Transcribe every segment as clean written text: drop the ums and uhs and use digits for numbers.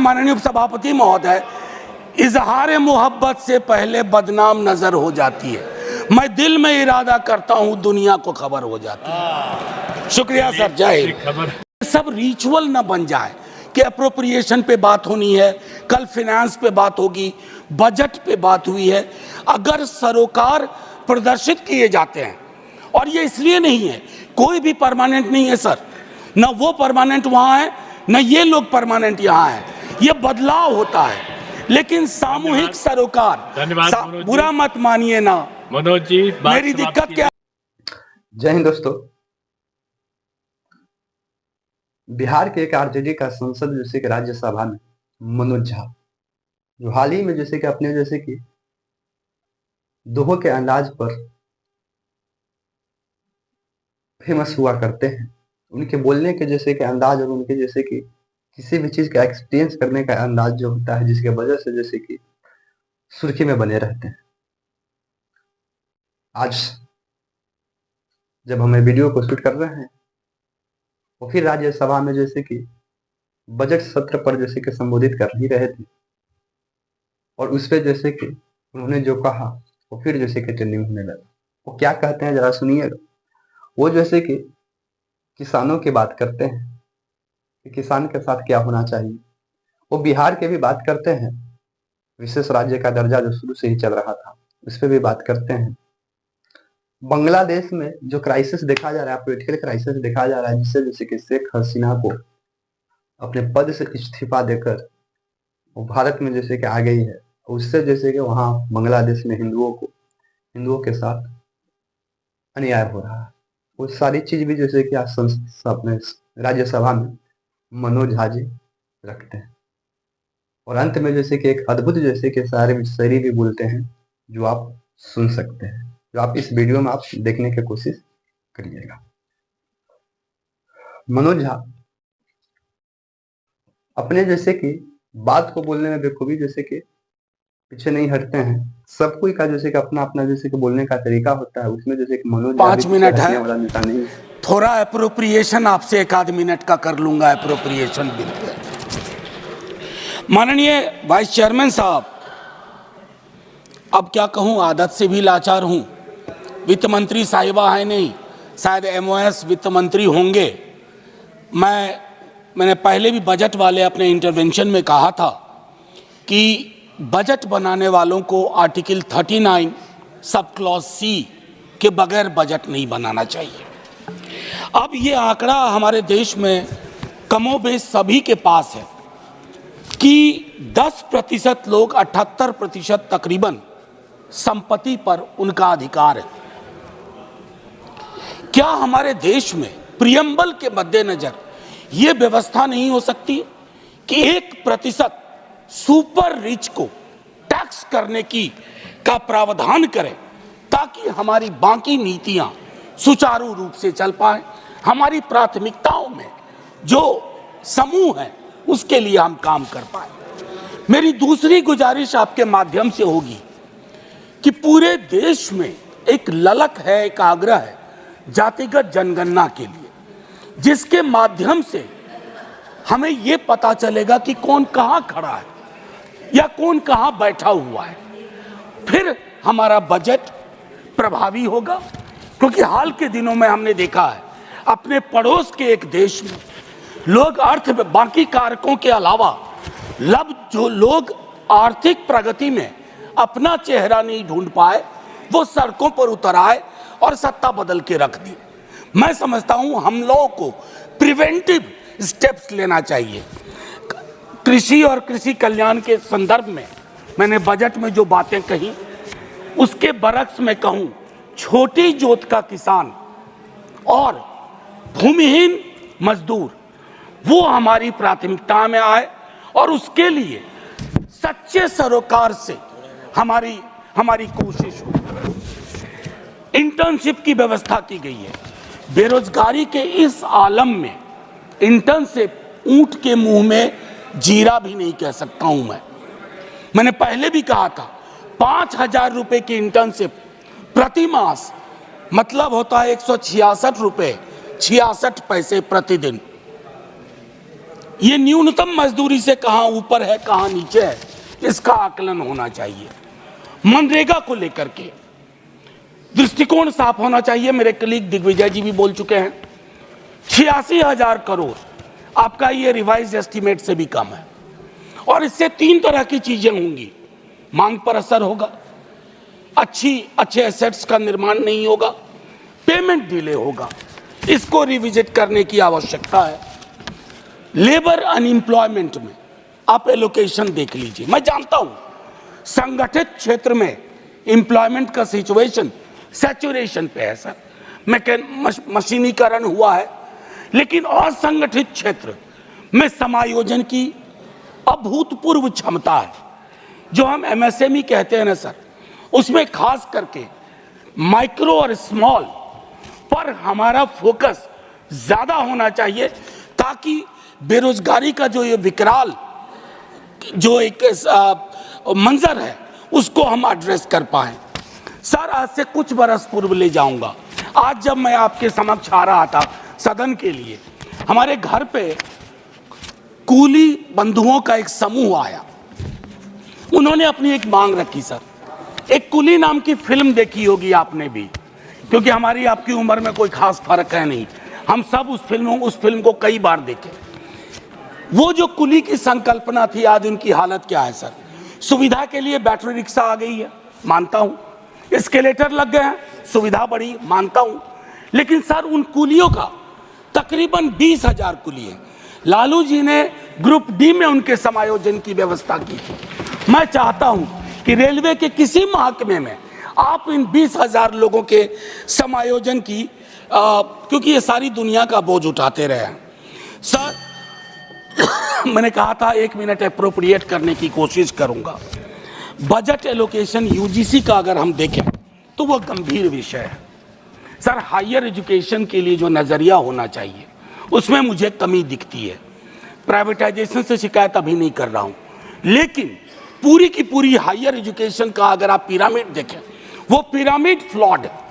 माननीय उपसभापति महोदय, इजहार मोहब्बत से पहले बदनाम नजर हो जाती है। मैं दिल में इरादा करता हूं, दुनिया को खबर हो जाती है। शुक्रिया सर, जय हिंद। सब रिचुअल न बन जाए कि अप्रोप्रिएशन पे बात होनी है, कल फाइनेंस पे बात होगी, बजट पे बात हुई है। अगर सरोकार प्रदर्शित किए जाते हैं, और ये इसलिए नहीं है, कोई भी परमानेंट नहीं है सर, न वो परमानेंट वहां है न ये लोग परमानेंट यहाँ है, ये बदलाव होता है। लेकिन सामूहिक सरोकार, बुरा मत मानिए ना मनोज जी, मेरी दिक्कत क्या। जय हिंद दोस्तों। बिहार के एक आरजेडी का सांसद जैसे कि राज्यसभा में मनोज झा, जो हाल ही में जैसे कि अपने जैसे कि दोहों के अंदाज पर फेमस हुआ करते हैं, उनके बोलने के जैसे कि अंदाज और उनके जैसे कि किसी भी चीज का एक्सपीरियंस करने का अंदाज जो होता है, जिसके वजह से जैसे कि सुर्खी में बने रहते हैं। आज जब हमें वीडियो को शूट कर रहे हैं, वो फिर राज्यसभा में जैसे कि बजट सत्र पर जैसे कि संबोधित कर ही रहे थे, और उस पर जैसे कि उन्होंने जो कहा वो फिर जैसे कि ट्रेंडिंग होने लगा। वो क्या कहते हैं जरा सुनिएगा। वो जैसे कि किसानों की बात करते हैं कि किसान के साथ क्या होना चाहिए। वो बिहार के भी बात करते हैं, विशेष राज्य का दर्जा जो शुरू से ही चल रहा था उस पर भी बात करते हैं। बांग्लादेश में जो क्राइसिस देखा जा रहा है, पॉलिटिकल क्राइसिस देखा जा रहा है, जिससे जैसे कि शेख हसीना को अपने पद से इस्तीफा देकर वो भारत में जैसे कि आ गई है, उससे जैसे कि वहां बांग्लादेश में हिंदुओं के साथ अन्याय हो रहा है। वो सारी चीज भी जैसे कि आज अपने राज्यसभा में मनोज झा जी रखते हैं, और अंत में जैसे कि एक अद्भुत जैसे कि शायरी भी बोलते हैं, जो आप सुन सकते हैं, जो आप इस वीडियो में आप देखने की कोशिश करिएगा। मनोज झा अपने जैसे कि बात को बोलने में बेखूबी जैसे कि पीछे नहीं हटते हैं। सब कोई का जैसे कि अपना अपना जैसे कि बोलने का तरीका होता है, उसमें जैसे कि मनोज 5 मिनट है, वाला नेता नहीं। थोड़ा अप्रोप्रिएशन आपसे 1 आध मिनट का कर लूंगा। अप्रोप्रिएशन बिल पे माननीय वाइस चेयरमैन साहब, अब क्या कहूं, आदत से भी लाचार हूं। वित्त मंत्री साहिबा है नहीं, शायद एमओएस वित्त मंत्री होंगे। मैंने पहले भी बजट वाले अपने इंटरवेंशन में कहा था कि बजट बनाने वालों को आर्टिकल 39 सब क्लॉज सी के बगैर बजट नहीं बनाना चाहिए। अब ये आंकड़ा हमारे देश में कमोबेश सभी के पास है कि 10% लोग 78% तकरीबन संपत्ति पर उनका अधिकार है। क्या हमारे देश में प्रियम्बल के मद्देनजर ये व्यवस्था नहीं हो सकती कि 1% सुपर रिच को टैक्स करने का प्रावधान करें, ताकि हमारी बाकी नीतियां सुचारू रूप से चल पाए, हमारी प्राथमिकताओं में जो समूह है उसके लिए हम काम कर पाए। मेरी दूसरी गुजारिश आपके माध्यम से होगी कि पूरे देश में एक ललक है, एक आग्रह है जातिगत जनगणना के लिए, जिसके माध्यम से हमें ये पता चलेगा कि कौन कहां खड़ा है या कौन कहां बैठा हुआ है। फिर हमारा बजट प्रभावी होगा, क्योंकि हाल के दिनों में हमने देखा है अपने पड़ोस के एक देश में लोग बाकी कारकों के अलावा जो लोग आर्थिक प्रगति में अपना चेहरा नहीं ढूंढ पाए, वो सड़कों पर उतर आए और सत्ता बदल के रख दी। मैं समझता हूं हम लोगों को प्रिवेंटिव स्टेप्स लेना चाहिए। कृषि और कृषि कल्याण के संदर्भ में मैंने बजट में जो बातें कही, उसके बरक्स में कहूं, छोटी जोत का किसान और भूमिहीन मजदूर वो हमारी प्राथमिकता में आए, और उसके लिए सच्चे सरोकार से हमारी कोशिश हो। इंटर्नशिप की व्यवस्था की गई है। बेरोजगारी के इस आलम में इंटर्नशिप ऊंट के मुंह में जीरा भी नहीं कह सकता हूं मैंने पहले भी कहा था 5,000 रुपए की इंटर्नशिप प्रति मास मतलब होता है 166 रुपए 66 पैसे प्रतिदिन। ये न्यूनतम मजदूरी से कहां ऊपर है कहां नीचे है, इसका आकलन होना चाहिए। मनरेगा को लेकर के दृष्टिकोण साफ होना चाहिए। मेरे कलीग दिग्विजय जी भी बोल चुके हैं, 86,000 करोड़ आपका ये रिवाइज एस्टीमेट से भी कम है। और इससे 3 तरह की चीजें होंगी। मांग पर असर होगा, अच्छे एसेट्स का निर्माण नहीं होगा, पेमेंट डिले होगा। इसको रिविजिट करने की आवश्यकता है। लेबर अनएम्प्लॉयमेंट में आप एलोकेशन देख लीजिए। मैं जानता हूं संगठित क्षेत्र में एम्प्लॉयमेंट का सिचुएशन सैचुरेशन पे है सर, मशीनीकरण हुआ है, लेकिन असंगठित क्षेत्र में समायोजन की अभूतपूर्व क्षमता है। जो हम एमएसएमई कहते हैं ना सर, उसमें खास करके माइक्रो और स्मॉल पर हमारा फोकस ज्यादा होना चाहिए, ताकि बेरोजगारी का जो ये विकराल जो एक मंजर है उसको हम एड्रेस कर पाए। सर, आज से कुछ बरस पूर्व ले जाऊंगा। आज जब मैं आपके समक्ष आ रहा था सदन के लिए, हमारे घर पे कूली बंधुओं का एक समूह आया। उन्होंने अपनी एक मांग रखी सर। एक कुली नाम की फिल्म देखी होगी आपने भी, क्योंकि हमारी आपकी उम्र में कोई खास फर्क है नहीं, हम सब उस फिल्म को कई बार देखे। वो जो कुली की संकल्पना थी, आज उनकी हालत क्या है सर? सुविधा के लिए बैटरी रिक्शा आ गई है, मानता हूं, एस्केलेटर लग गए हैं, सुविधा बढ़ी, मानता हूं, लेकिन सर उन कुलियों का तकरीबन 20,000 कुली है। लालू जी ने ग्रुप डी में उनके समायोजन की व्यवस्था की थी। मैं चाहता हूं कि रेलवे के किसी महकमे में आप इन 20,000 लोगों के समायोजन की क्योंकि ये सारी दुनिया का बोझ उठाते रहे हैं सर। मैंने कहा था 1 मिनट एप्रोप्रिएट करने की कोशिश करूंगा। बजट एलोकेशन यूजीसी का अगर हम देखें तो वह गंभीर विषय है सर। हायर एजुकेशन के लिए जो नजरिया होना चाहिए उसमें मुझे कमी दिखती है। प्राइवेटाइजेशन से शिकायत अभी नहीं कर रहा हूं, लेकिन पूरी की पूरी हायर एजुकेशन का अगर आप पिरामिड देखें, वो पिरामिड फ्लॉड है।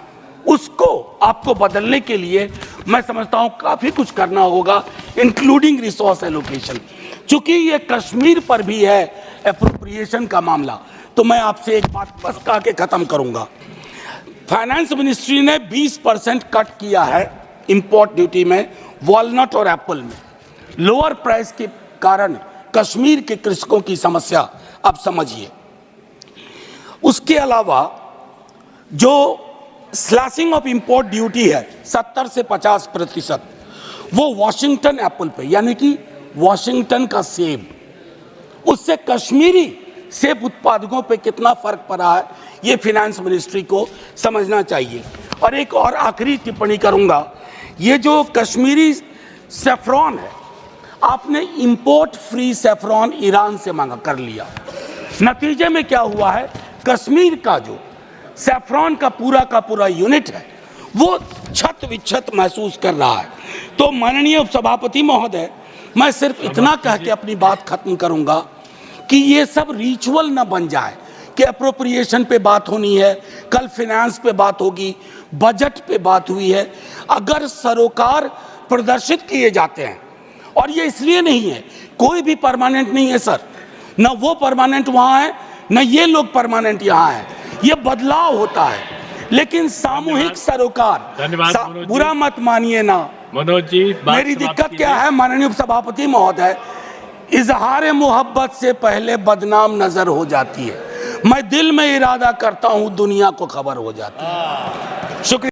उसको आपको बदलने के लिए मैं समझता हूं काफी कुछ करना होगा, इंक्लूडिंग रिसोर्स एलोकेशन। चूंकि ये कश्मीर पर भी है एप्रोप्रिएशन का मामला, तो मैं आपसे एक बात बस कह के खत्म करूंगा। फाइनेंस मिनिस्ट्री ने 20% कट किया है इंपोर्ट ड्यूटी में, वॉलनट और एप्पल में। लोअर प्राइस के कारण कश्मीर के कृषकों की समस्या अब समझिए। उसके अलावा जो स्लैशिंग ऑफ इंपोर्ट ड्यूटी है 70 से 50%, वो वॉशिंगटन एप्पल पे, यानी कि वॉशिंगटन का सेब, उससे कश्मीरी सेब उत्पादकों पे कितना फर्क पड़ा है, ये फाइनेंस मिनिस्ट्री को समझना चाहिए। और एक और आखिरी टिप्पणी करूंगा, ये जो कश्मीरी सेफ्रॉन है, आपने इंपोर्ट फ्री सेफ्रॉन ईरान से मांगा कर लिया। नतीजे में क्या हुआ है, कश्मीर का जो सेफ्रॉन का पूरा यूनिट है वो छत विच्छत महसूस कर रहा है। तो माननीय उपसभापति महोदय, मैं सिर्फ इतना कह के अपनी बात खत्म करूंगा कि ये सब रिचुअल न बन जाए कि अप्रोप्रिएशन पे बात होनी है, कल फाइनेंस पे बात होगी, बजट पे बात हुई है। अगर सरोकार प्रदर्शित किए जाते हैं, और ये इसलिए नहीं है, कोई भी परमानेंट नहीं है सर, न वो परमानेंट वहां है न ये लोग परमानेंट यहाँ है, ये बदलाव होता है। लेकिन सामूहिक सरोकार, बुरा मत मानिए ना मनोज जी, मेरी दिक्कत क्या है माननीय उपसभापति महोदय, इजहार मोहब्बत से पहले बदनाम नजर हो जाती है। मैं दिल में इरादा करता हूं, दुनिया को खबर हो जाती है। शुक्रिया।